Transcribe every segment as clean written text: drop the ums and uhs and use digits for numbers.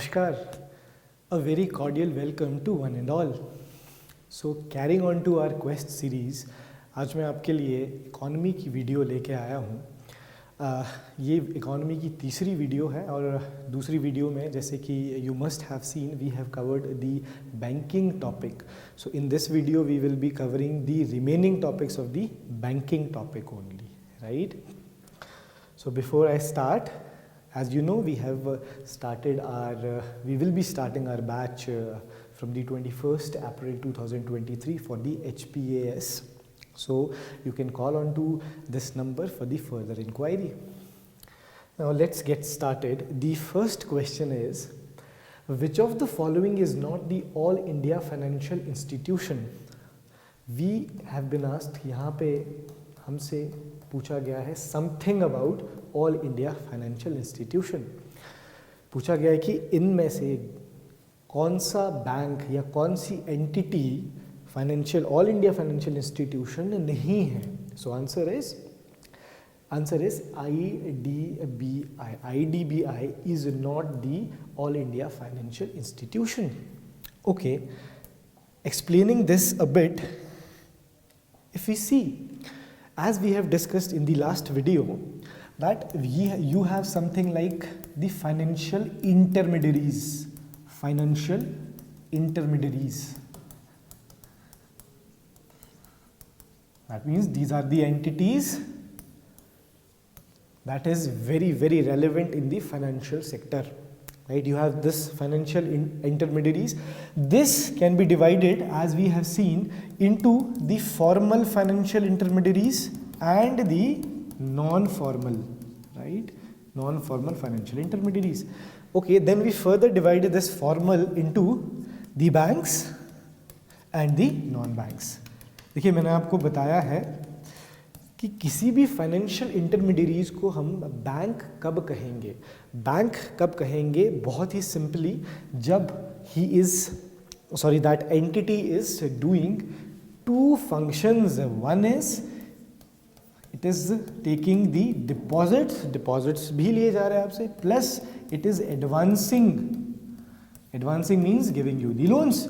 Namaskar, a very cordial welcome to one and all. So carrying on to our quest series, आज मैं आपके लिए economy की video लेके आया हूँ। ये इकोनॉमी की तीसरी वीडियो है और दूसरी वीडियो में जैसे कि you must have seen we have covered the banking topic. So in this video we will be covering the remaining topics of the banking topic only, right? So before I start, as you know, we will be starting our batch from the 21st April 2023 for the HPAS. So you can call on to this number for the further inquiry. Now let's get started. The first question is, which of the following is not the All India Financial Institution? We have been asked, यहाँ पे हमसे पूछा गया है something about all India financial institution. पूछा गया है कि इनमें से कौन सा बैंक या कौन सी entity financial all India financial institution नहीं है. So answer is IDBI is not the all India financial institution. Okay, explaining this a bit, if we see, as we have discussed in the last video, that you have something like the financial intermediaries. That means these are the entities that is very, very relevant in the financial sector, right? You have this financial intermediaries. This can be divided, as we have seen, into the formal financial intermediaries and the non-formal, right? Non-formal financial intermediaries. Okay, then we further divided this formal into the banks and the non-banks. देखिए, मैंने आपको बताया है कि किसी भी financial intermediaries को हम बैंक कब कहेंगे. बैंक कब कहेंगे? बहुत ही सिंपली, जब that entity is doing two functions. One is it is taking the deposits भी लिए जा रहे हैं आपसे, plus it is advancing means giving you the loans.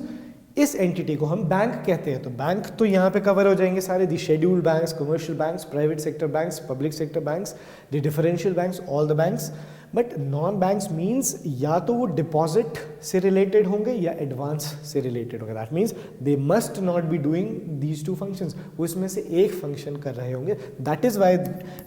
इस एंटिटी को हम बैंक कहते हैं. तो बैंक तो यहाँ पे कवर हो जाएंगे सारे, the scheduled banks, commercial banks, private sector banks, public sector banks, the differential banks, all the banks. But non banks means या तो वो डिपॉजिट से रिलेटेड होंगे या एडवांस से रिलेटेड होंगे. That means they must not be doing these two functions. वो इसमें से एक फंक्शन कर रहे होंगे. That is why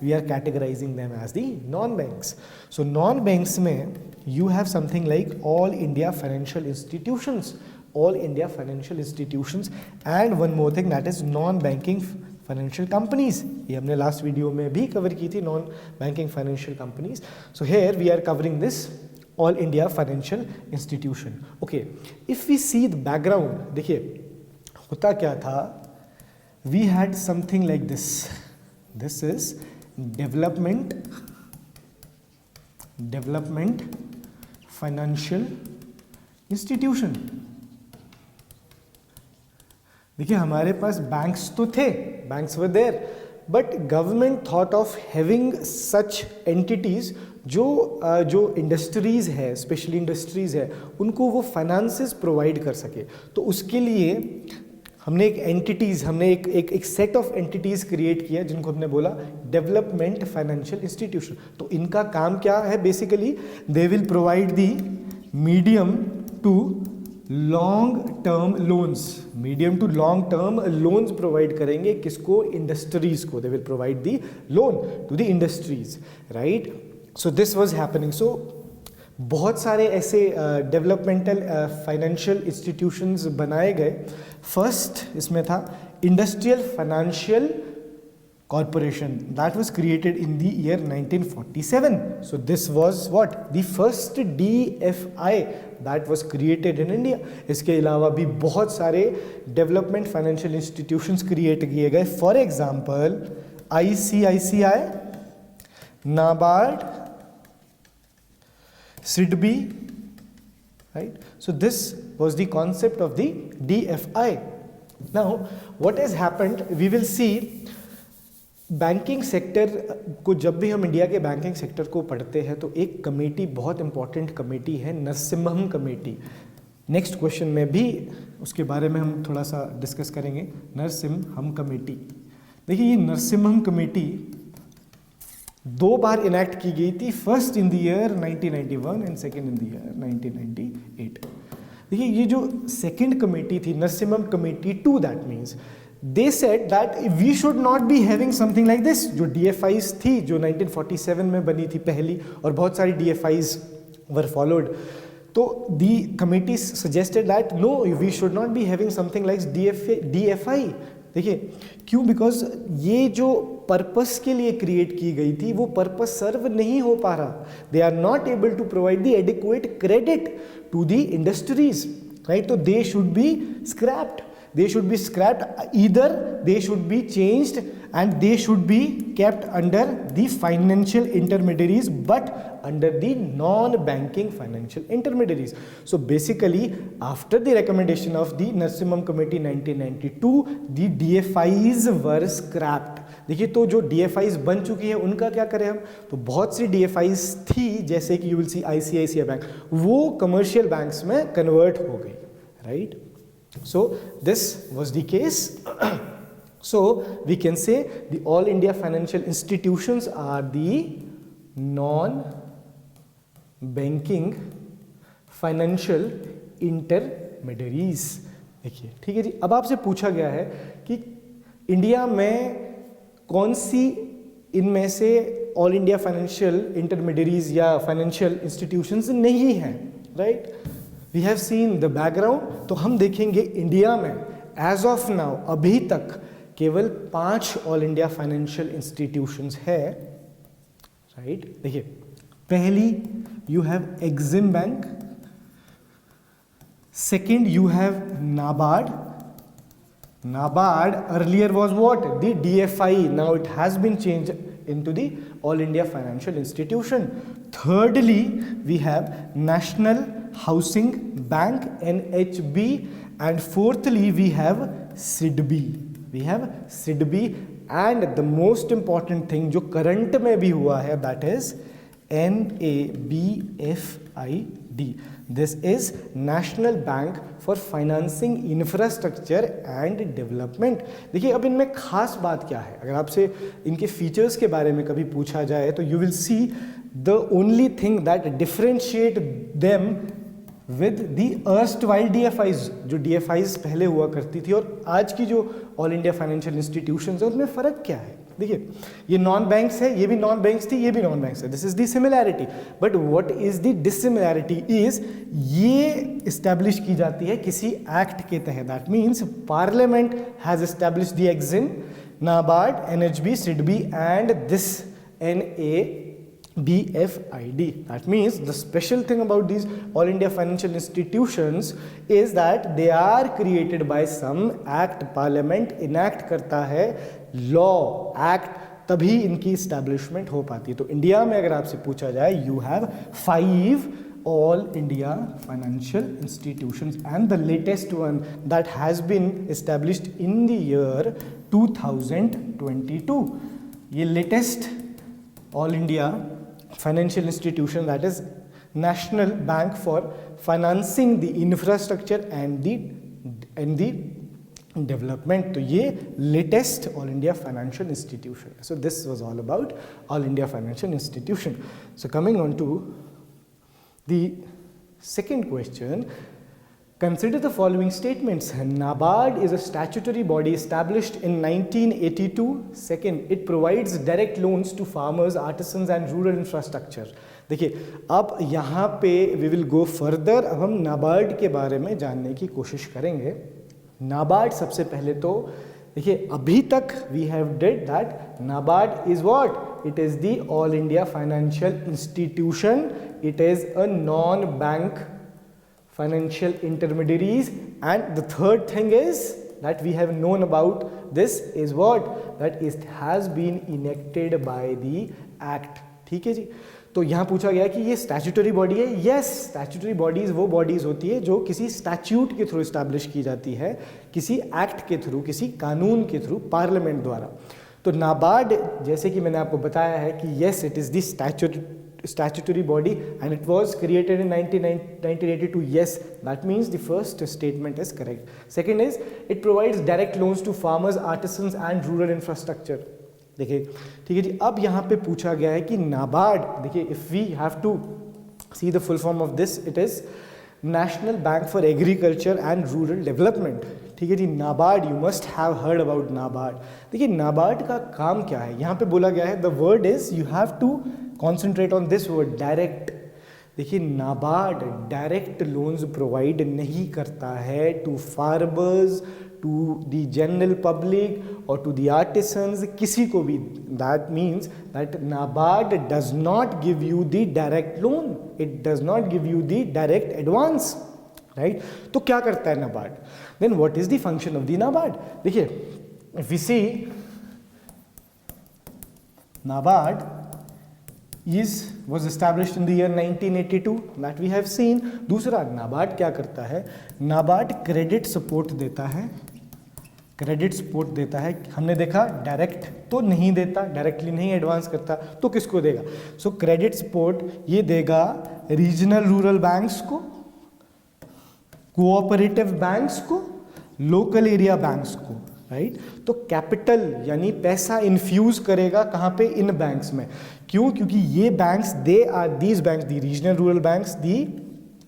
we are categorising them as the non banks. So non banks में you have something like all India financial institutions, all India financial institutions, and one more thing, that is non-banking financial companies. ये हमने last video में भी cover की थी, non-banking financial companies. So here we are covering this all India financial institution. Okay, if we see the background, देखिए होता क्या था, we had something like this. This is development financial institution. देखिए, हमारे पास बैंक्स तो थे, banks were there, but government thought of having such entities जो industries है, स्पेशली इंडस्ट्रीज है, उनको वो फाइनेंसेस प्रोवाइड कर सके. तो उसके लिए हमने एक सेट ऑफ एंटिटीज क्रिएट किया जिनको हमने बोला डेवलपमेंट फाइनेंशियल इंस्टीट्यूशन. तो इनका काम क्या है? Basically they will provide the medium to long term loans provide करेंगे. किसको? इंडस्ट्रीज को. They will provide the loan to the industries, right? So this was happening. So बहुत सारे ऐसे डेवलपमेंटल फाइनेंशियल इंस्टीट्यूशंस बनाए गए. फर्स्ट इसमें था industrial financial Corporation, that was created in the year 1947. So this was what? The first DFI that was created in India. इसके अलावा भी बहुत सारे डेवलपमेंट फाइनेंशियल इंस्टीट्यूशंस क्रिएट किए गए. For example ICICI, NABARD, SIDBI, right? So this was the concept of the DFI. Now what has happened, we will see banking sector को जब भी हम इंडिया के बैंकिंग सेक्टर को पढ़ते हैं तो एक कमेटी बहुत इंपॉर्टेंट कमेटी है, नरसिम्हम कमेटी। नेक्स्ट क्वेश्चन में भी उसके बारे में हम थोड़ा सा डिस्कस करेंगे, नरसिम्हम कमेटी। देखिए ये नरसिम्हम कमेटी 2 बार इनैक्ट की गई थी, first in the year 1991 and second in the year 1998। देखिए ये जो सेकेंड कमेटी थी, Narasimham committee 2, that means they said that we should not be having something like this। जो DFIs थी जो 1947 में बनी थी पहली, और बहुत सारी DFIs were followed, तो the committee suggested that no, we should not be having something like DFI। देखिए क्यों, बिकॉज ये जो पर्पस के लिए क्रिएट की गई थी वो पर्पस सर्व नहीं हो पा रहा। They are not able to provide the adequate credit to the industries, right. तो they should be scrapped, they should be scrapped, either they should be changed and they should be kept under the financial intermediaries but under the non-banking financial intermediaries। So basically after the recommendation of the Narasimham Committee 1992 the DFIs were scrapped। देखिए तो जो DFIs बन चुकी है उनका क्या करें हम, तो बहुत सी DFIs थी जैसे कि you will C ICICI bank, वो कमर्शियल बैंक्स में कन्वर्ट हो गई, right. So this was the case। So we can say the all India financial institutions are the non-banking financial intermediaries। देखिए ठीक है जी। अब आपसे पूछा गया है कि इंडिया में कौन सी इनमें से ऑल इंडिया फाइनेंशियल इंटरमीडियरीज या फाइनेंशियल इंस्टीट्यूशंस नहीं हैं, right. We have seen the background. तो हम देखेंगे इंडिया में एज ऑफ नाउ अभी तक केवल 5 ऑल इंडिया फाइनेंशियल इंस्टीट्यूशंस है, राइट। देखिए पहली you have EXIM bank, second you have NABARD. NABARD earlier was what, the DFI, now it has been changed into the all India financial institution। Thirdly we have National Housing Bank NHB, and fourthly we have SIDBI। we have SIDBI and the most important thing जो current में भी हुआ है that is NABFID। This is National Bank for Financing Infrastructure and Development। देखिए अब इनमें खास बात क्या है, अगर आपसे इनके फीचर्स के बारे में कभी पूछा जाए तो you will see the only thing that differentiate them with the erstwhile DFIs। जो DFIs पहले हुआ करती थी और आज की जो ऑल इंडिया फाइनेंशियल इंस्टीट्यूशंस है उनमें फ़र्क क्या है। देखिए ये नॉन बैंक्स है, ये भी नॉन बैंक्स थी, ये भी नॉन बैंक्स है, this is the similarity. But what is the dissimilarity is ये इस्टेब्लिश की जाती है किसी एक्ट के तहत। That means parliament has established the EXIM, NABARD, NHB, SIDBI and this NABFID। That means the special thing about these all India financial institutions is that they are created by some act, parliament enact करता है law, act, तभी इनकी establishment हो पाती है। तो India में अगर आपसे पूछा जाए you have 5 all India financial institutions and the latest one that has been established in the year 2022। ये latest all India financial institution that is National Bank for Financing the Infrastructure and the Development। तो ये latest all India financial institution। So this was all about all India financial institution। So coming on to the second question, consider the following statements। NABARD is a statutory body established in 1982। Second, it provides direct loans to farmers, artisans and rural infrastructure। देखिए अब यहाँ पे we will go further। अब हम NABARD के बारे में जानने की कोशिश करेंगे। NABARD सबसे पहले तो देखिए अभी तक we have did that NABARD is what? It is the All India Financial Institution। It is a non-bank financial intermediaries, and the third thing is that we have known about this is what, that it has been enacted by the act। ठीक है जी। तो यहाँ पूछा गया कि ये statutory body है। यस, स्टैट्यूटरी बॉडीज वो बॉडीज होती है जो किसी स्टैट्यूट के थ्रू इस्टेब्लिश की जाती है, किसी एक्ट के थ्रू, किसी कानून के थ्रू, पार्लियामेंट द्वारा। तो नाबार्ड, जैसे कि मैंने आपको बताया है कि yes it is the statutory body and it was created in 1982. Yes, that means the first statement is correct. Second is it provides direct loans to farmers, artisans and rural infrastructure. देखिए ठीक है जी, अब यहाँ पे पूछा गया है कि नाबार्ड, देखिए if we have to see the full form of this, it is national bank for agriculture and rural development. ठीक है जी, NABARD, you must have heard about NABARD. देखिए नाबार्ड का काम क्या है, यहाँ पे बोला गया है the word is, you have to concentrate on this word, direct. देखिए नाबार्ड डायरेक्ट लोन्स प्रोवाइड नहीं करता है to farmers, to the general public और टू द आर्टिसंस, किसी को भी। That means that NABARD does not give you the direct loan, it does not give you the direct advance, right. तो क्या करता है NABARD, then what is the function of the NABARD. देखिए if we see NABARD was established in the year 1982 that we have seen। दूसरा, नाबार्ड क्या करता है, NABARD credit support देता है, क्रेडिट सपोर्ट देता है। हमने देखा डायरेक्ट तो नहीं देता, डायरेक्टली नहीं एडवांस करता, तो किसको देगा, सो क्रेडिट सपोर्ट ये देगा रीजनल रूरल बैंक्स को, कोऑपरेटिव बैंक्स को, लोकल एरिया बैंक्स को, राइट। तो कैपिटल यानी पैसा इन्फ्यूज करेगा कहाँ पे, इन बैंक्स में। क्यों, क्योंकि ये banks, they are these banks, the regional rural banks, the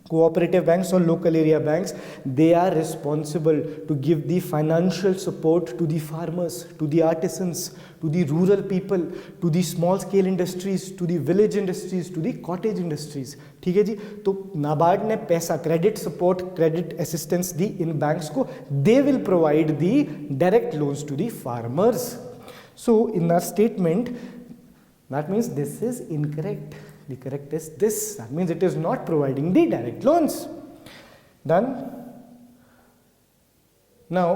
cooperative banks और local area banks, they are responsible to give the financial support to the farmers, to the artisans, to the rural people, to the small scale industries, to the village industries, to the cottage industries. ठीक है जी, तो नाबार्ड ने पैसा, credit support, credit assistance दी इन banks को, they will provide the direct loans to the farmers. So in our statement that means this is incorrect, the correct is this, that means it is not providing the direct loans. Done. Now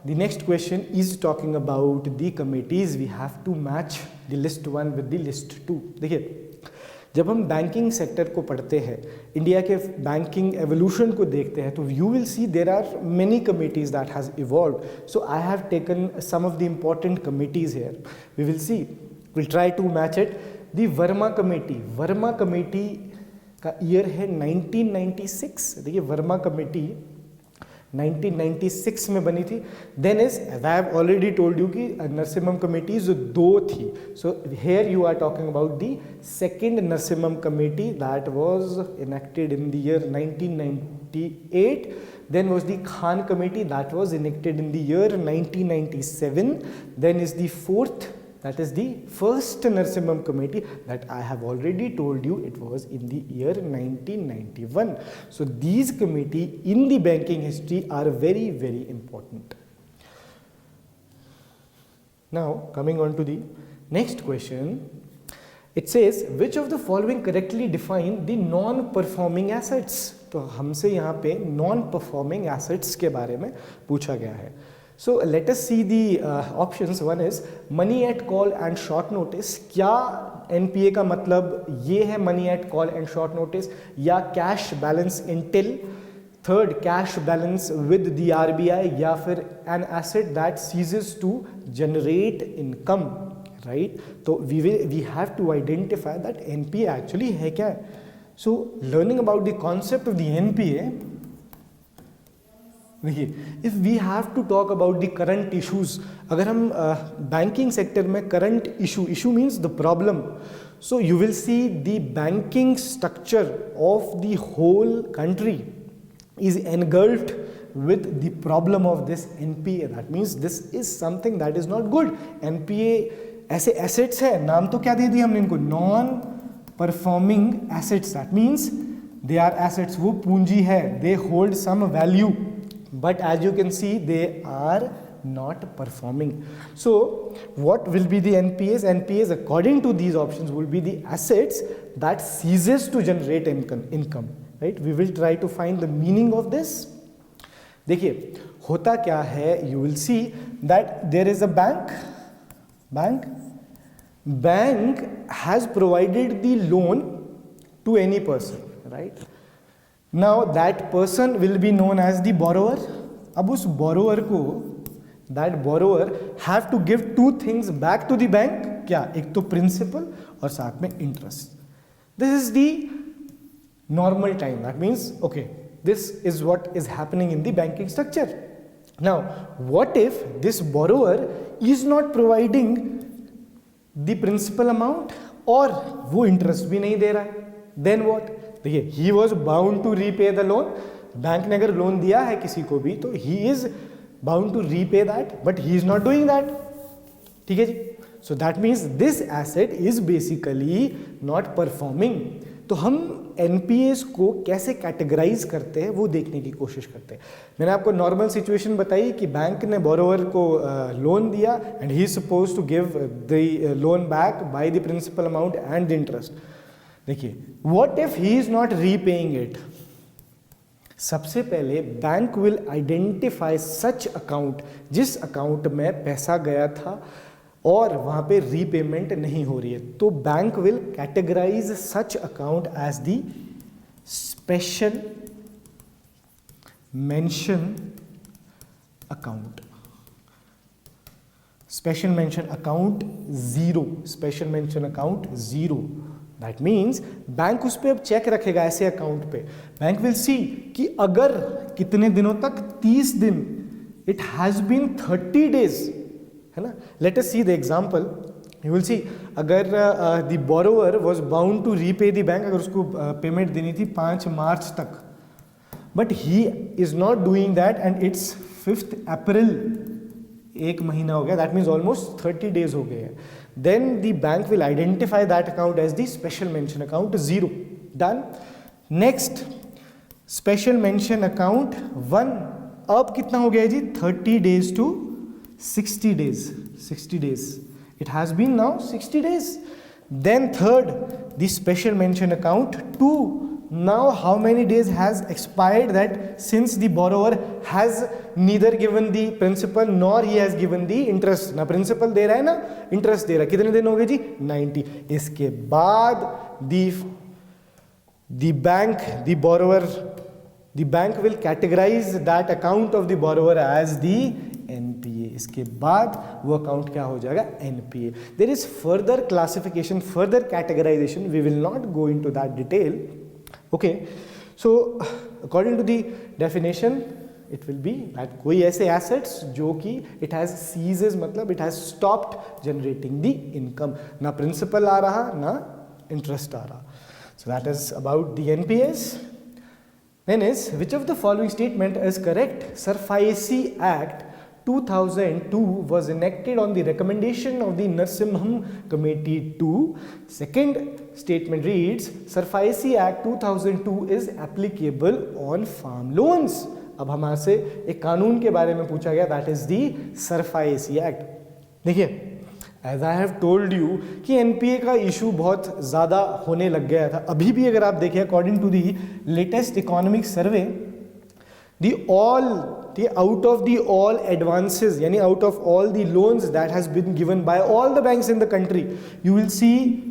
the next question is talking about the committees. We have to match the list 1 with the list 2. देखिए जब हम banking sector को पढ़ते हैं, India के banking evolution को देखते हैं, तो you will see there are many committees that has evolved. So I have taken some of the important committees here, we will see, we'll try to match it। The Verma committee, Verma committee का year है 1996। देखिए Verma committee 1996 में बनी थी। Then is, as I have already told you कि Narasimham committees 2 थी। So here you are talking about the second Narasimham committee that was enacted in the year 1998। Then was the Khan committee that was enacted in the year 1997. Then is the fourth, that is the first Narasimham committee that I have already told you, it was in the year 1991. So these committee in the banking history are very, very important. Now coming on to the next question, it says which of the following correctly define the non-performing assets। तो हमसे यहाँ पे non-performing assets के बारे में पूछा गया है। So let us see the options. One is money at call and short notice। क्या NPA का मतलब ये है money at call and short notice, या cash balance in till, third cash balance with the RBI, या फिर an asset that ceases to generate income, right? तो we have to identify that NPA actually है क्या। So learning about the concept of the NPA, देखिए if we have to talk about the current issues, अगर हम banking sector में current issue means the problem, so you will see the banking structure of the whole country is engulfed with the problem of this NPA। that means this is something that is not good। NPA ऐसे assets है, नाम तो क्या दे दिया हमने इनको, non performing assets। that means they are assets, वो पूंजी है, they hold some value, but as you can see they are not performing। So what will be the NPAs? NPAs according to these options will be the assets that ceases to generate income, right? We will try to find the meaning of this। देखिए होता क्या है, you will see that there is a bank has provided the loan to any person, right? Now that person will be known as the borrower। अब उस borrower को that borrower have to give 2 things back to the bank. क्या? एक तो principal और साथ में interest. This is the normal time. That means okay, this is what is happening in the banking structure. Now what if this borrower is not providing the principal amount और वो interest भी नहीं दे रहा है? Then what? देखिए, he was bound to repay the loan. Bank ने अगर लोन दिया है किसी को भी तो he is bound to repay that, but he is not doing that. ठीक है जी. So that means this asset is basically not performing. तो हम एनपीएस को कैसे कैटेगराइज करते हैं वो देखने की कोशिश करते हैं. मैंने आपको नॉर्मल सिचुएशन बताई कि बैंक ने बोरोवर को लोन दिया and he is suppose to give the loan back by the principal amount and the interest. देखिए, what if he is not repaying it? सबसे पहले bank will identify such account, जिस account में पैसा गया था और वहां पे रीपेमेंट नहीं हो रही है. तो bank will categorise such account as the special mention account. Special mention account 0. Special mention account 0. That means bank उस पर अब चेक रखेगा ऐसे अकाउंट पे. बैंक विल सी कि अगर कितने दिनों तक, 30 दिन, इट हैज बीन 30 days, है ना. Let us see the example. You will see अगर the borrower was bound to repay the bank, अगर उसको पेमेंट देनी थी 5 मार्च तक, but he is not doing that and it's 5 April, 1 महीना हो गया. दैट मीन्स ऑलमोस्ट 30 days हो गए हैं. Then the bank will identify that account as the special mention account 0. Done. Next, special mention account 1. अब कितना हो गया जी? 30 days to 60 days. 60 days. It has been now 60 days. Then third, the special mention account 2. Now how many days has expired that since the borrower has neither given the principal nor he has given the interest. ना principal दे रहा है ना interest दे रहा है. कितने दिन हो गए जी? 90. इसके बाद the bank will categorize that account of the borrower as the NPA. इसके बाद वो account क्या हो जाएगा? NPA. There is further classification, further categorization. We will not go into that detail. Okay, so according to the definition, it will be that कोई ऐसे assets जो कि it has ceases, मतलब it has stopped generating the income. ना principal आ रहा ना interest आ रहा. So that is about the NPAs. Then is, which of the following statement is correct? SARFAESI Act 2002 was enacted on the recommendation of the Narasimham Committee 2. Second statement reads, SARFAESI Act 2002 is applicable on farm loans. अब हमारे से एक कानून के बारे में पूछा गया, that is the SARFAESI Act. देखिए, as I have told you कि NPA का इशू बहुत ज़्यादा होने लग गया था. अभी भी अगर आप देखें, according to the latest economic survey, out of the all advances, yani out of all the loans that has been given by all the banks in the country, you will see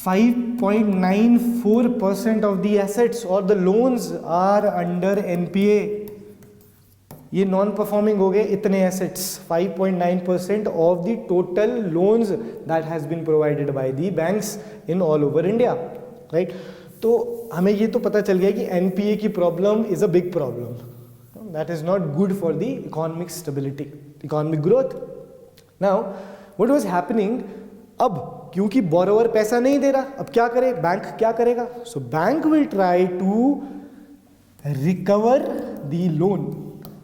5.94% of the assets or the loans are under NPA. ये non performing हो गए इतने assets. 5.9% of the total loans that has been provided by the banks in all over India, right? तो हमें ये तो पता चल गया कि NPA की problem is a big problem. That is not good for the economic stability, economic growth. Now, what was happening? अब क्योंकि borrower पैसा नहीं दे रहा, अब क्या करे? बैंक क्या करेगा? So bank will try to recover the loan.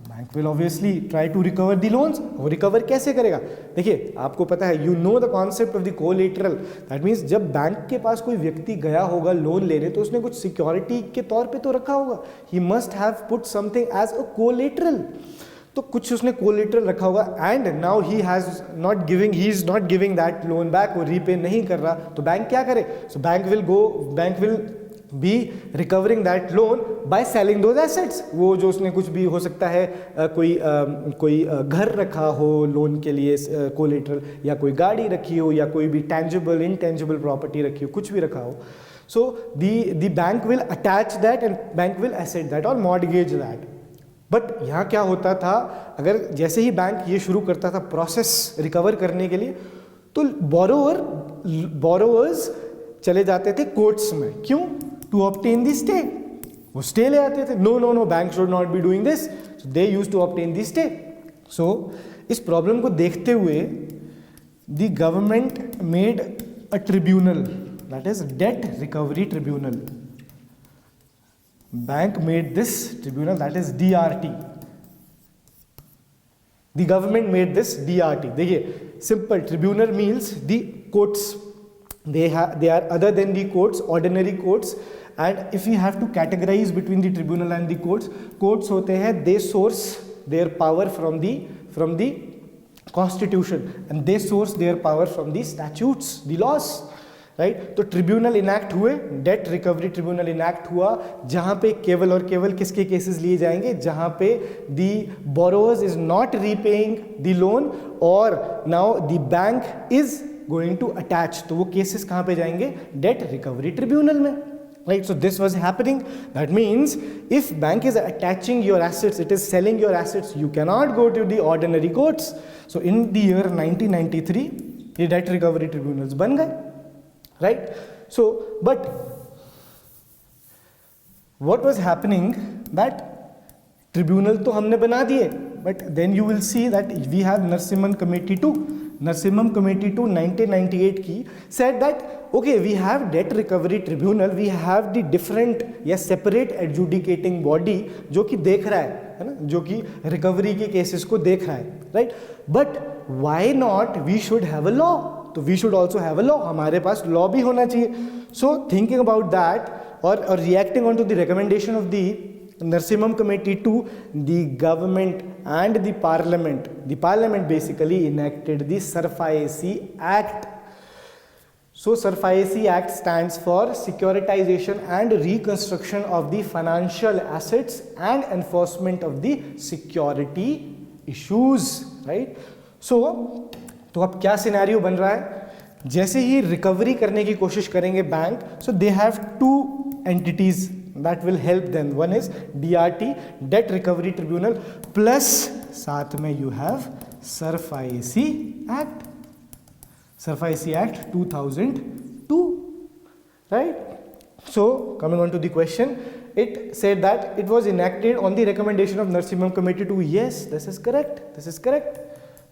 Bank will obviously try to recover the loans. वो recover कैसे करेगा? देखिए, आपको पता है, you know the concept of the collateral. That means जब बैंक के पास कोई व्यक्ति गया होगा लोन लेने, तो उसने कुछ सिक्योरिटी के तौर पे तो रखा होगा. He must have put something as a collateral. तो कुछ उसने कोलेटरल रखा होगा and now he is not giving that loan back, वो रीपे नहीं कर रहा. तो बैंक क्या करे? So bank will be recovering that loan by selling those assets. वो जो उसने कुछ भी हो सकता है, कोई घर रखा हो लोन के लिए कोलेटरल, या कोई गाड़ी रखी हो, या कोई भी टेंजिबल इनटेंजिबल प्रॉपर्टी रखी हो, कुछ भी रखा हो. So the bank will attach that and bank will asset that और मॉर्गेज दैट. बट यहाँ क्या होता था, अगर जैसे ही बैंक ये शुरू करता था प्रोसेस रिकवर करने के लिए, तो बोरोवर्स चले जाते थे कोर्ट्स में. क्यों? To obtain the stay. वो स्टे ले आते थे. No bank should not be doing this, so they used to obtain the stay. सो इस प्रॉब्लम को देखते हुए the government made a tribunal, that is debt recovery tribunal. Bank made this tribunal, that is DRT. The government made this DRT. देखिए, simple tribunal means the courts. They are other than the courts, ordinary courts. And if we have to categorize between the tribunal and the courts होते हैं, they source their power from the constitution, and they source their power from the statutes, the laws. Right. तो tribunal enact हुए, date recovery tribunal enact हुआ, जहां पे केवल और केवल किसके केसेस लिए जाएंगे, जहां पे the borrowers is not repaying the loan और now the bank is going to attach. तो वो केसेस कहां पे जाएंगे? डेट रिकवरी ट्रिब्यूनल में. Right, so this was happening. That means if bank is attaching your assets, it is selling your assets, you cannot go to the ordinary courts. So in the year 1993, ये debt recovery tribunals बन गए. Right? So, but what was happening, that tribunal तो हमने बना दिए, but then you will see that we have Narsimhan Committee 2. Narsimhan Committee 2 1998 की said that okay, we have debt recovery tribunal, we have the different या separate adjudicating body जो कि देख रहा है ना, जो कि रिकवरी के केसेस को देख रहा है. Right. But why not we should have a law? तो we should also have a law, हमारे पास लॉ भी होना चाहिए. सो थिंकिंग अबाउट दैट और reacting on to the recommendation of the Narsimhan Committee 2, the government and the parliament basically enacted the SARFAESI Act. So SARFAESI Act stands for Securitization and Reconstruction of the Financial Assets and Enforcement of the Security Issues. Right? So तो अब क्या scenario बन रहा है, जैसे ही recovery करने की कोशिश करेंगे bank, so they have two entities that will help them. One is DRT, date recovery tribunal, plus साथ में you have SARFAESI Act, SARFAESI Act 2002. Right? So coming on to the question, it said that it was enacted on the recommendation of Narsimhan Committee 2. Yes, this is correct.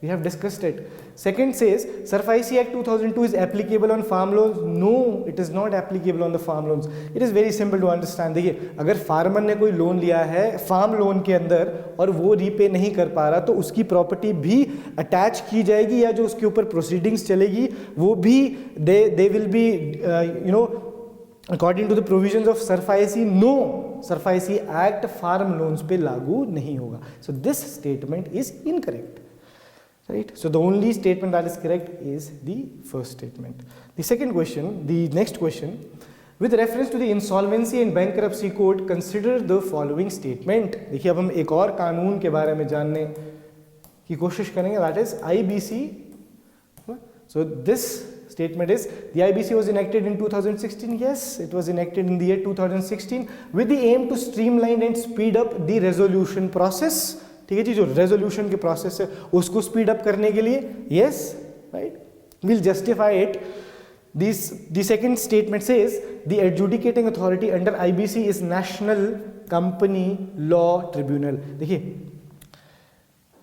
We have discussed it. Second says SARFAESI Act 2002 is applicable on farm loans. No, it is not applicable on the farm loans. It is very simple to understand. देखिए, अगर farmer ने कोई loan लिया है farm loan के अंदर और वो रीपे नहीं कर पा रहा, तो उसकी प्रॉपर्टी भी अटैच की जाएगी, या जो उसके ऊपर प्रोसीडिंग्स चलेगी वो भी they will be according to the provisions of SARFAESI. No, SARFAESI Act farm loans पे लागू नहीं होगा. So this statement is incorrect. Right? So the only statement that is correct is the first statement. The second question, the next question, with reference to the Insolvency and Bankruptcy Code, consider the following statement. देखिए, अब हम एक और कानून के बारे में जानने की कोशिश करेंगे, that is IBC. So this statement is, the IBC was enacted in 2016. Yes, it was enacted in the year 2016 with the aim to streamline and speed up the resolution process. ठीक है जी, जो रेजोल्यूशन के process है उसको speed up करने के लिए. Yes, right, will justify it. The second statement says the adjudicating authority under IBC is national company law tribunal. देखिए,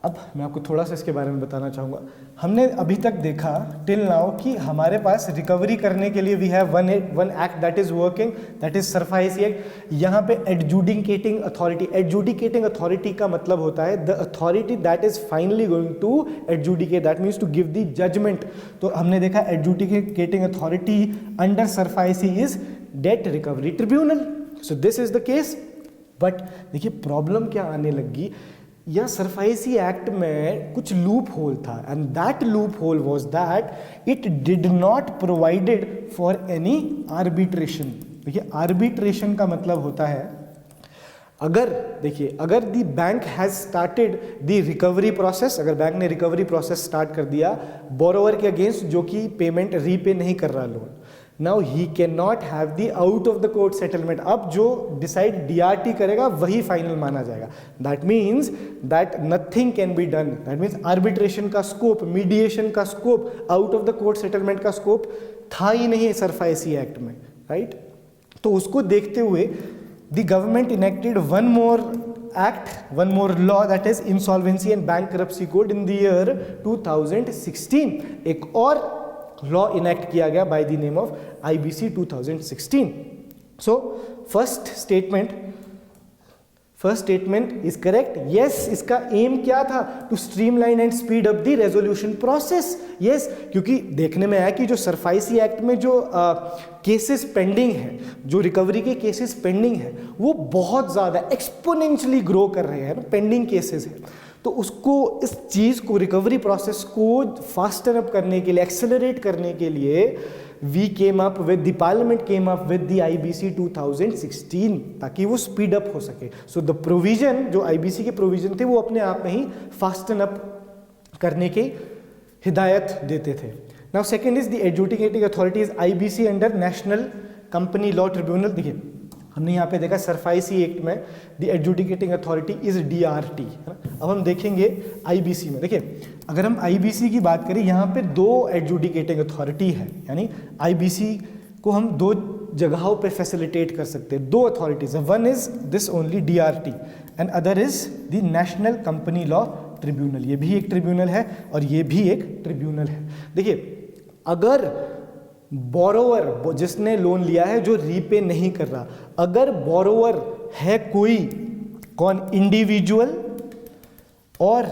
अब मैं आपको थोड़ा सा इसके बारे में बताना चाहूँगा. हमने अभी तक देखा टिल नाउ कि हमारे पास रिकवरी करने के लिए we have one act that is working, that is SARFAESI Act. यहाँ पे एडजुडिकेटिंग अथॉरिटी, एडजुडिकेटिंग अथॉरिटी का मतलब होता है the authority that is finally going to adjudicate, that means to give the judgement. तो हमने देखा adjudicating authority under SARFAESI is debt recovery tribunal. So this is the case. But देखिए, problem क्या आने लगी, या SARFAESI Act में कुछ लूप होल था, and that loophole was that it did not provided for any arbitration. देखिए, arbitration का मतलब होता है, अगर the bank has started the recovery process, अगर बैंक ने रिकवरी प्रोसेस स्टार्ट कर दिया बोरोवर के अगेंस्ट जो कि पेमेंट रीपे नहीं कर रहा loan. Now he can not have the out of the court settlement. अब जो डिसाइड DRT करेगा वही फाइनल माना जाएगा. That means that nothing can be done. That means arbitration का स्कोप, मीडिएशन का scope, out of the court settlement का scope था ही नहीं सरफाइसी एक्ट में, राइट. तो उसको देखते हुए the government enacted one more law, that is Insolvency and Bankruptcy Code in the year 2016. एक और लॉ इनेक्ट किया गया by the name of IBC 2016. So first statement is correct. Yes, इसका एम क्या था? To streamline and speed up the resolution process. Yes, क्योंकि देखने में आया कि जो सरफाइसी एक्ट में जो केसेस पेंडिंग है, जो रिकवरी के केसेस पेंडिंग है, वो बहुत ज़्यादा एक्सपोनेंशियली ग्रो कर रहे हैं ना, पेंडिंग केसेस है. तो उसको, इस चीज़ को, रिकवरी प्रोसेस को फास्टर अप करने के लिए, एक्सेलरेट करने के लिए the parliament came up with the IBC 2016 ताकि वो स्पीड अप हो सके. सो द प्रोविजन, जो IBC के प्रोविजन थे, वो अपने आप में ही फास्टन अप करने की हिदायत देते थे. Now second is the adjudicating authorities IBC under national company law tribunal. देखिए, हमने यहाँ पे देखा सरफाइसी एक्ट में the adjudicating authority is DRT. अब हम देखेंगे IBC में. देखिए, अगर हम IBC की बात करें, यहाँ पे दो एडजुडिकेटिंग अथॉरिटी है, यानी IBC को हम दो जगहों पे फैसिलिटेट कर सकते हैं. दो अथॉरिटीज है. One is this only DRT and other is the national company law tribunal. ये भी एक ट्रिब्यूनल है और ये भी एक ट्रिब्यूनल है. देखिए, अगर बोरोवर, जिसने लोन लिया है, जो रीपे नहीं कर रहा, अगर बोरोवर है कोई, कौन? इंडिविजुअल और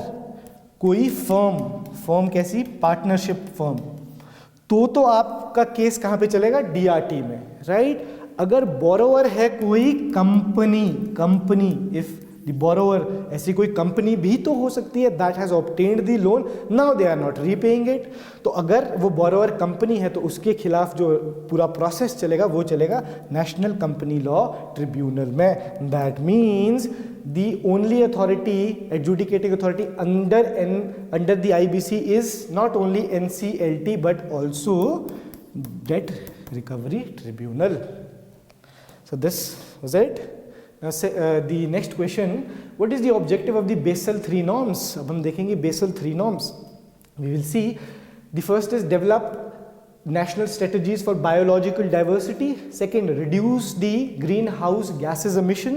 कोई फर्म कैसी? पार्टनरशिप फर्म, तो आपका केस कहां पे चलेगा? DRT में, राइट. अगर बोरोवर है कोई कंपनी, इफ द बोरोवर, ऐसी कोई कंपनी भी तो हो सकती है that has obtained the loan, now they are not repaying it. तो अगर वो बोरोवर कंपनी है तो उसके खिलाफ जो पूरा प्रोसेस चलेगा वो चलेगा नेशनल कंपनी लॉ ट्रिब्यूनल में. That means the only authority, adjudicating authority under the IBC is not only NCLT but also date recovery tribunal. So this was it. Now the next question, what is the objective of the Basel III norms? अब हम देखेंगे Basel III norms. We will see the first is develop national strategies for biological diversity. Second, reduce the greenhouse gases emission.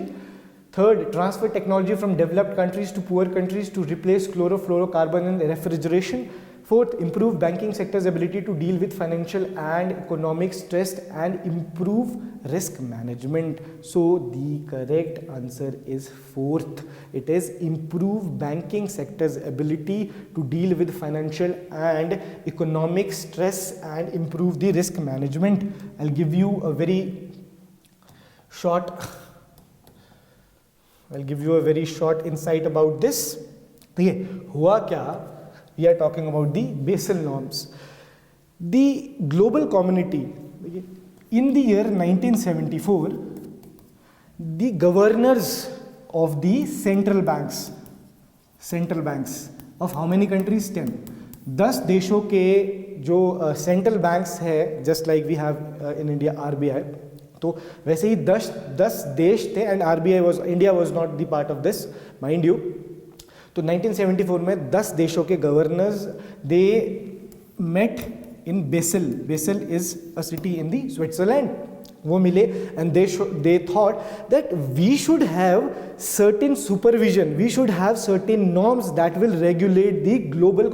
Third, transfer technology from developed countries to poor countries to replace chlorofluorocarbon in refrigeration. Fourth, improve banking sector's ability to deal with financial and economic stress and improve risk management. So the correct answer is fourth. It is improve banking sector's ability to deal with financial and economic stress and improve the risk management. I'll give you a very short insight about this. देखिए, हुआ क्या? We are talking about the Basel norms. The global community, in the year 1974, the governors of the central banks of how many countries? 10. 10 देशों के जो central banks है, just like we have in India RBI, तो वैसे ही 10 देश थे and India was not the part of this, mind you. तो 1974 में 10 देशों के governors, they met in Basel is a city in the Switzerland. वो मिले and they thought that we should have certain supervision, we should have certain norms that will regulate the global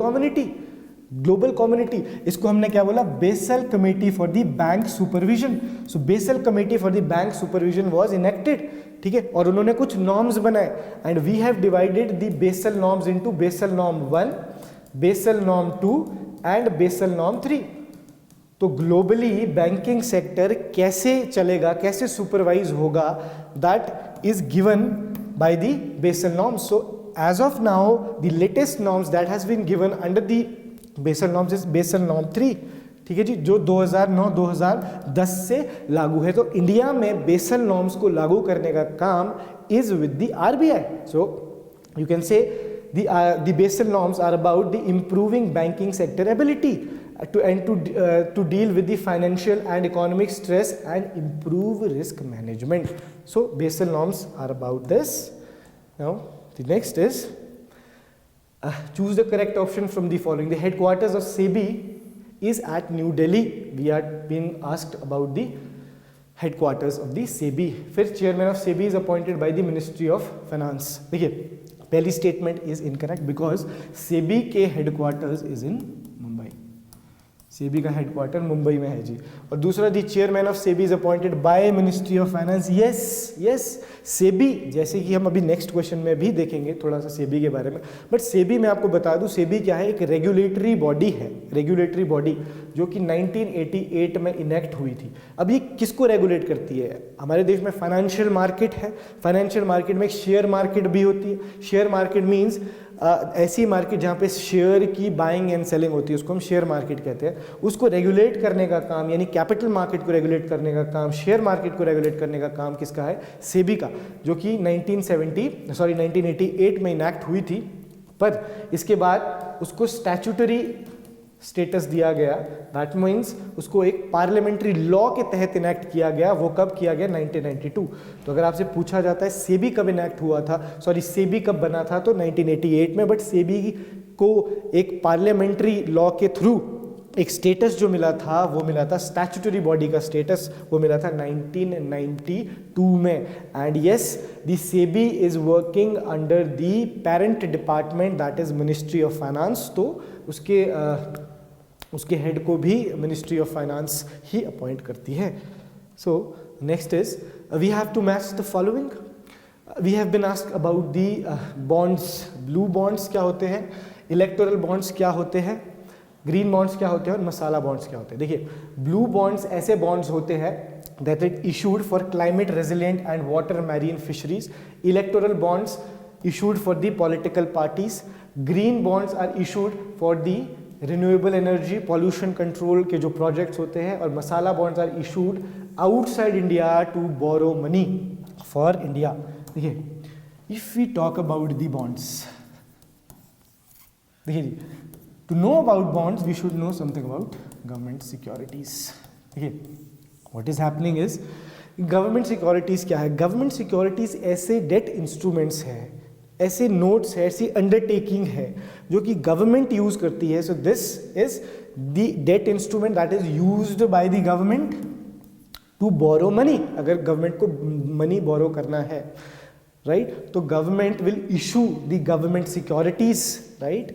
community. इसको हमने क्या बोला? Basel committee for the bank supervision. So Basel committee for the bank supervision was enacted. ठीक है, और उन्होंने कुछ norms बनाए and we have divided the Basel norms into Basel norm 1, Basel norm 2 and Basel norm 3. तो globally banking sector कैसे चलेगा, कैसे सुपरवाइज होगा, that is given by the Basel norms. So as of now the latest norms that has been given under the Basel norms is Basel norm 3. ठीक है जी, जो 2009-2010 से लागू है. तो इंडिया में बेसल नॉर्म्स को लागू करने का काम is with the RBI. So you can say the Basel norms are about the improving banking sector ability to deal with the financial and economic stress and improve risk management. So Basel norms are about this. Now the next is choose the correct option from the following. The headquarters of SEBI is at New Delhi. We are being asked about the headquarters of the SEBI. फिर chairman of SEBI is appointed by the Ministry of Finance. देखिए पहली statement is incorrect because SEBI के headquarters is in Mumbai. SEBI का headquarter Mumbai में है जी. और दूसरा the chairman of SEBI is appointed by ministry of finance. Yes SEBI, जैसे कि हम अभी नेक्स्ट क्वेश्चन में भी देखेंगे थोड़ा सा सेबी के बारे में. बट सेबी मैं आपको बता दूं, सेबी क्या है, एक रेगुलेटरी बॉडी है, रेगुलेटरी बॉडी जो कि 1988 में इनेक्ट हुई थी. अब ये किसको रेगुलेट करती है? हमारे देश में फाइनेंशियल मार्केट है, फाइनेंशियल मार्केट में एक शेयर मार्केट भी होती है. शेयर मार्केट मीन्स ऐसी मार्केट जहाँ पे शेयर की बाइंग एंड सेलिंग होती है, उसको हम शेयर मार्केट कहते हैं. उसको रेगुलेट करने का काम, यानी कैपिटल मार्केट को रेगुलेट करने का काम, शेयर मार्केट को रेगुलेट करने का काम किसका है? सेबी का, जो कि 1988 में इनैक्ट हुई थी. पर इसके बाद उसको स्टैट्यूटरी स्टेटस दिया गया. दैट मीन्स उसको एक पार्लियामेंट्री लॉ के तहत इनैक्ट किया गया. वो कब किया गया? 1992. तो अगर आपसे पूछा जाता है सेबी कब इनैक्ट हुआ था, सेबी कब बना था, तो 1988 में. बट सेबी को एक पार्लियामेंट्री लॉ के थ्रू एक स्टेटस जो मिला था, वो मिला था स्टैट्यूटरी बॉडी का स्टेटस, वो मिला था 1992 में. And yes, the SEBI is working under the parent department that is ministry of finance. तो उसके हेड को भी मिनिस्ट्री ऑफ फाइनेंस ही अपॉइंट करती है. So next is we have to match the following. We have been asked about the bonds. Blue bonds क्या होते हैं, इलेक्टोरल बॉन्ड्स क्या होते हैं, ग्रीन बॉन्ड्स क्या होते हैं और मसाला बॉन्ड्स क्या होते हैं. देखिए ब्लू बॉन्ड्स ऐसे बॉन्ड्स होते हैं that it issued for climate resilient and water marine fisheries. Electoral bonds issued for the political parties. Green bonds are issued for the renewable energy, pollution control के जो projects होते हैं. और masala bonds are issued outside India to borrow money for India. देखिए if we talk about the bonds, देखिए जी, to know about bonds we should know something about government securities. Okay, what is happening is government securities क्या है? government securities ऐसे debt instruments है, ऐसे notes है, ऐसी undertaking है जो कि government use करती है. so this is the debt instrument that is used by the government to borrow money. अगर government को money borrow करना है, right, तो government will issue the government securities, right.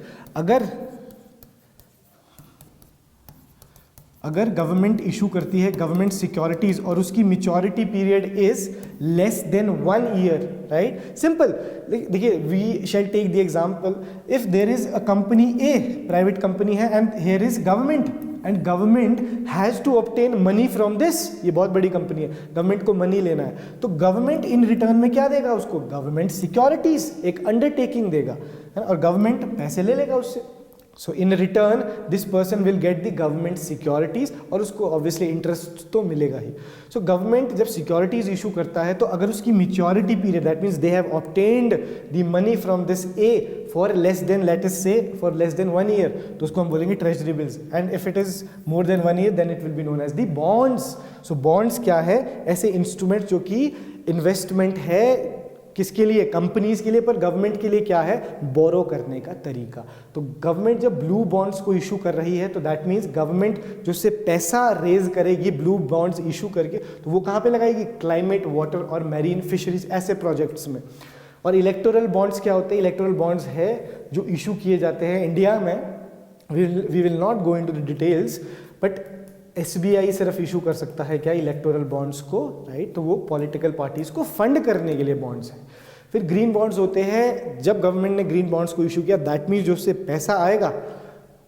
अगर गवर्नमेंट इशू करती है गवर्नमेंट सिक्योरिटीज और उसकी maturity period is less than 1 year, right. Simple, देखिए we shall take the example. If there is a company A, private company है, and here is government, and government has to obtain money from this. ये बहुत बड़ी company है, government को money लेना है, तो गवर्नमेंट इन रिटर्न में क्या देगा उसको? गवर्नमेंट सिक्योरिटीज, एक अंडरटेकिंग देगा, और गवर्नमेंट पैसे ले लेगा उससे. So in return this person will get the government securities, और उसको ऑब्वियसली इंटरेस्ट तो मिलेगा ही. सो गवर्नमेंट जब सिक्योरिटीज इशू करता है तो अगर उसकी maturity period, that means they have obtained the money from this A for less than, let us say for less than 1 year, तो उसको हम बोलेंगे treasury bills. And if it is more than 1 year then it will be known as the bonds. So bonds क्या है? ऐसे instrument जो कि investment है किसके लिए? कंपनीज के लिए. पर गवर्नमेंट के लिए क्या है? बोरो करने का तरीका. तो गवर्नमेंट जब ब्लू बॉन्ड्स को इशू कर रही है तो दैट मीन्स गवर्नमेंट जो से पैसा रेज करेगी ब्लू बॉन्ड्स इशू करके, तो वो कहाँ पे लगाएगी? क्लाइमेट, वाटर और मैरीन फिशरीज ऐसे प्रोजेक्ट्स में. और इलेक्टोरल बॉन्ड्स क्या होते हैं? इलेक्टोरल बॉन्ड्स है जो इशू किए जाते हैं इंडिया में. We will not go into the details, but SBI सिर्फ इशू कर सकता है क्या? इलेक्टोरल बॉन्ड्स को, राइट. तो वो पॉलिटिकल पार्टीज को फंड करने के लिए बॉन्ड्स हैं. फिर ग्रीन बॉन्ड्स होते हैं, जब गवर्नमेंट ने ग्रीन बॉन्ड्स को इशू किया दैट मीन्स जो उससे पैसा आएगा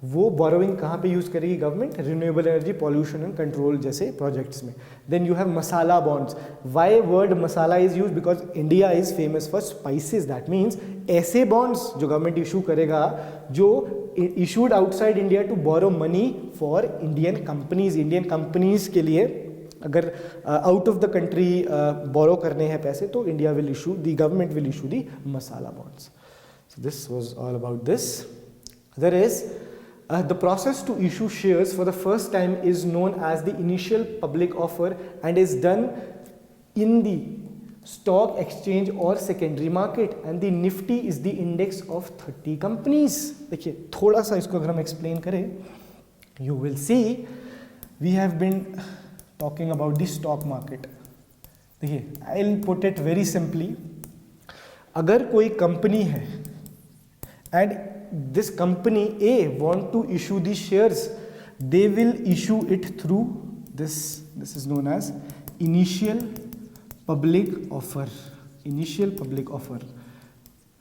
वो बोरोइंग कहाँ पे यूज करेगी government? Renewable energy, pollution and control जैसे प्रोजेक्ट्स में. Then you have masala bonds. Why word masala is use? Because India is famous for spices. That means ऐसे बॉन्ड्स जो गवर्नमेंट इशू करेगा जो issued outside India to borrow money for Indian companies. Indian companies के लिए अगर out of the country borrow करने हैं पैसे तो India will issue, the government will issue the masala bonds. So this was all about this. Other is The process to issue shares for the first time is known as the initial public offer and is done in the stock exchange or secondary market, and the Nifty is the index of 30 companies. देखिए थोड़ा सा इसको अगर हम explain करें, you will see we have been talking about the stock market. देखिए I'll put it very simply. अगर कोई कंपनी है and this company A want to issue the shares, they will issue it through this is known as initial public offer. Initial public offer.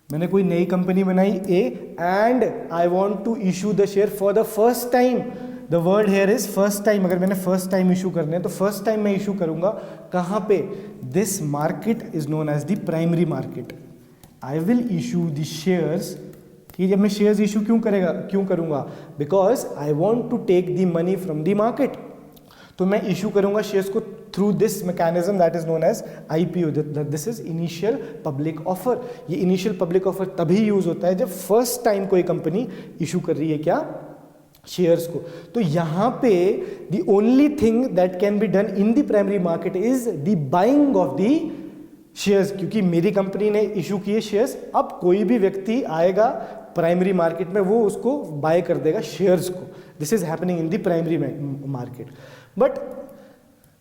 मैंने कोई नई company बनाई A and I want to issue the share for the first time. The word here is first time. अगर मैंने first time issue करने हैं तो first time मैं issue करूँगा कहाँ पे? This market is known as the primary market. I will issue the shares. कि जब मैं शेयर्स इशू क्यों करूँगा? Because I want to take the money from the market. तो मैं इशू करूँगा शेयर्स को through this mechanism that is known as IPO. This is initial public offer. ये इनिशियल पब्लिक ऑफर तभी यूज होता है जब फर्स्ट टाइम कोई कंपनी इशू कर रही है क्या? शेयर्स को. तो यहाँ पे the only thing that can be done in the primary market is the buying of the shares. क्योंकि मेरी कंपनी ने इशू किए शेयर्स, अब कोई भी व्यक्ति आएगा प्राइमरी मार्केट में, वो उसको बाय कर देगा शेयर्स को. This is happening in the primary market. But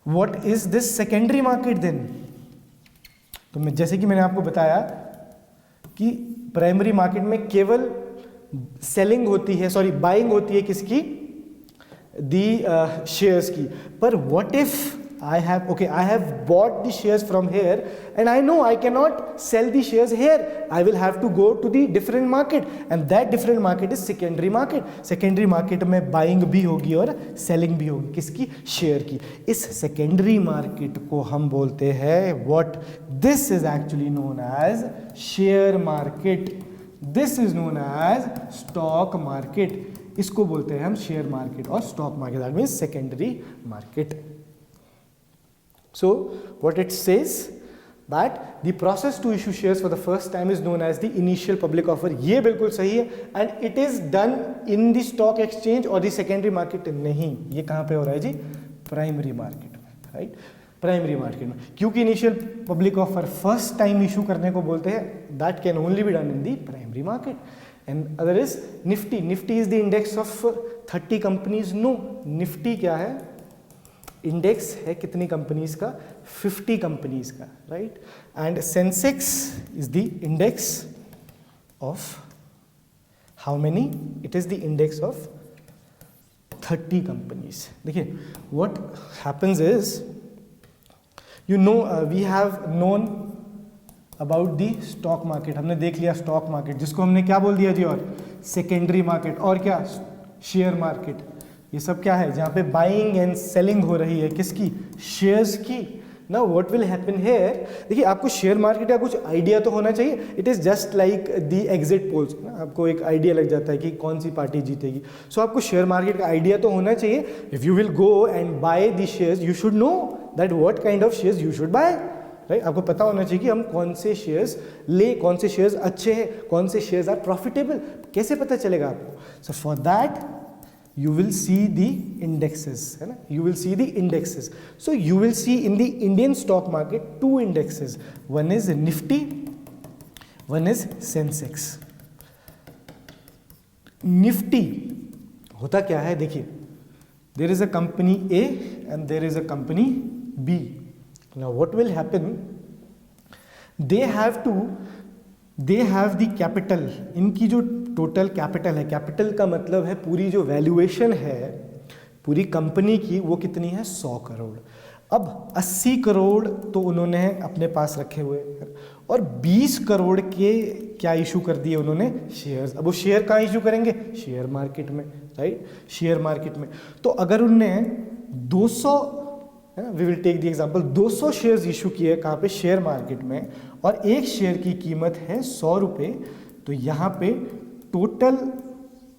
what is this secondary market then? तो मैं जैसे कि मैंने आपको बताया कि प्राइमरी मार्केट में केवल सेलिंग होती है, सॉरी बाइंग होती है किसकी? दी शेयर्स की. पर what if I have bought the shares from here and I know I cannot sell the shares here. I will have to go to the different market and that different market is secondary market. Secondary market में buying भी होगी और selling भी होगी. किसकी? Share की. इस secondary market को हम बोलते हैं what? This is actually known as share market. This is known as stock market. इसको बोलते हैं हम share market और stock market. That means secondary market. So what it says that the process to issue shares for the first time is known as the initial public offer. ये बिल्कुल सही है and it is done in the stock exchange or the secondary market. नहीं, ये कहाँ पे हो रहा है जी? प्राइमरी मार्केट में, राइट? प्राइमरी मार्केट में. क्योंकि initial public offer first time issue करने को बोलते हैं, that can only be done in the primary market. And other is Nifty. Nifty is the index of 30 companies. No, Nifty क्या है? इंडेक्स है कितनी कंपनीज का? 50 कंपनीज का, right? And Sensex is the index of how many? It is the index of 30 companies. देखिए what happens is, you know, we have known about the stock market. हमने देख लिया स्टॉक मार्केट, जिसको हमने क्या बोल दिया जी? और सेकेंडरी मार्केट. और क्या? Share market. ये सब क्या है? जहाँ पे बाइंग एंड सेलिंग हो रही है किसकी? शेयर्स की. Now what will happen here? देखिए आपको शेयर मार्केट का कुछ आइडिया तो होना चाहिए. It is just like the exit polls. आपको एक आइडिया लग जाता है कि कौन सी पार्टी जीतेगी. सो आपको शेयर मार्केट का आइडिया तो होना चाहिए. If you will go and by the shares, you should know that what kind of shares you should buy, right? आपको पता होना चाहिए कि हम कौन से शेयर्स ले, कौन से शेयर्स अच्छे हैं, कौन से शेयर्स आर प्रॉफिटेबल. कैसे पता चलेगा आपको? So for that you will see the indexes, है ना? You will see the indexes. So you will see in the Indian stock market 2 indexes. One is Nifty, one is Sensex. Nifty होता क्या है? देखिए, there is a company A and there is a company B. Now what will happen? They have the capital. इनकी जो total capital है, capital का मतलब है पूरी जो वैल्यूएशन है पूरी कंपनी की, वो कितनी है? 100 करोड़. अब 80 करोड़ तो उन्होंने अपने पास रखे हुए और 20 करोड़ के क्या इशू कर दिए उन्होंने? शेयर्स. अब वो शेयर कहाँ इशू करेंगे? शेयर मार्केट में, राइट? शेयर मार्केट में. तो अगर उनने 200, है ना, we will take the example, 200 shares issue किए कहाँ पे? शेयर मार्केट में, और एक शेयर की कीमत है 100 रुपये. तो यहाँ पे टोटल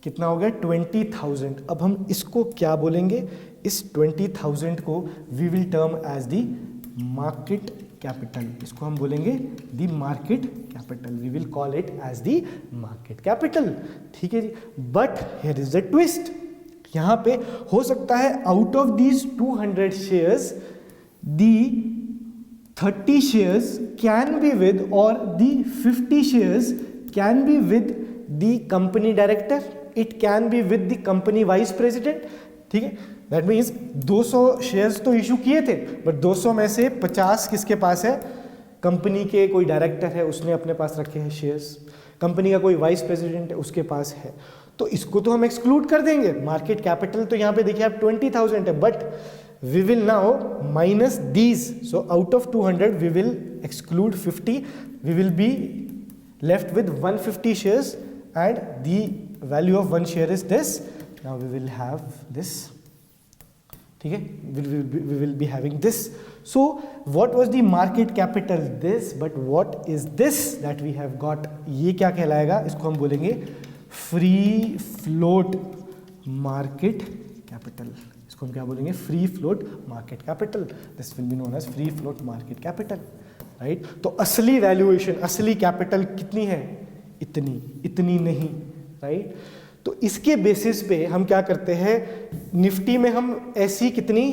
कितना हो गया? 20,000. अब हम इसको क्या बोलेंगे? इस 20,000 को we will term as the market capital. इसको हम बोलेंगे the market capital, we will call it as the market capital, ठीक है जी। But here is the twist, यहाँ पे हो सकता है out of these 200 shares the 30 shares can be with, or the 50 shares can be with the company director, it can be with the company vice president, ठीक है। That means 200 shares तो issue किए थे, बट 200 में से 50 किसके पास है, company के कोई डायरेक्टर है उसने अपने पास रखे हैं शेयर्स, कंपनी का कोई वाइस प्रेसिडेंट है उसके पास है, तो इसको तो हम एक्सक्लूड कर देंगे। मार्केट कैपिटल तो यहाँ पे देखिए आप 20,000 है, but we will now minus these, so out of 200 we will exclude 50, we will be left with 150 shares and the value of one share is this. Now we will have this, ठीक है, we will be having this. So what was the market capital? This, but what is this that we have got? ये क्या कहलाएगा, इसको हम बोलेंगे free float market capital, इसको हम क्या बोलेंगे, free float market capital, this will be known as free float market capital, right. तो असली वैल्यूएशन, असली कैपिटल कितनी है, इतनी, इतनी नहीं, राइट। तो इसके बेसिस पे हम क्या करते हैं, निफ्टी में हम ऐसी कितनी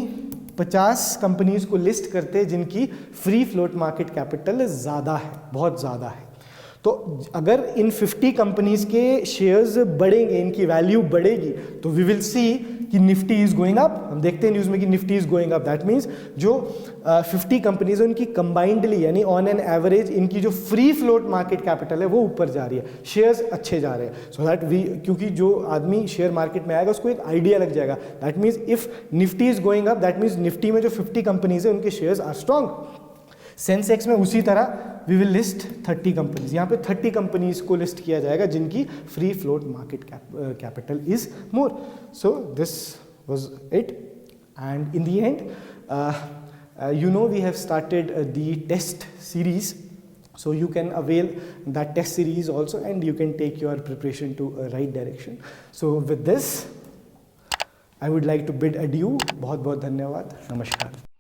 50 कंपनीज को लिस्ट करते हैं जिनकी फ्री फ्लोट मार्केट कैपिटल ज़्यादा है, बहुत ज़्यादा है। तो अगर इन 50 कंपनीज के शेयर्स बढ़ेंगे, इनकी वैल्यू बढ़ेगी, तो वी विल सी कि निफ्टी इज गोइंग अप। हम देखते हैं न्यूज़ में कि Nifty is going up, that means जो 50 कंपनीज है उनकी कंबाइंडली यानी ऑन एन एवरेज इनकी जो फ्री फ्लोट मार्केट कैपिटल है वो ऊपर जा रही है, शेयर्स अच्छे जा रहे हैं। सो दैट वी, क्योंकि जो आदमी शेयर मार्केट में आएगा उसको एक आइडिया लग जाएगा, that means if Nifty is going up, that means Nifty में जो 50 कंपनीज है उनके शेयर्स आर स्ट्रॉन्ग। सेंसेक्स में उसी तरह वी विल लिस्ट 30 कंपनीज, यहाँ पे 30 कंपनीज को लिस्ट किया जाएगा जिनकी free float market capital is more. So this was it, and in the end you know we have started the test series, so you can avail that test series also and you can take your preparation to a right direction. So with this I would like to bid adieu. बहुत बहुत धन्यवाद, नमस्कार।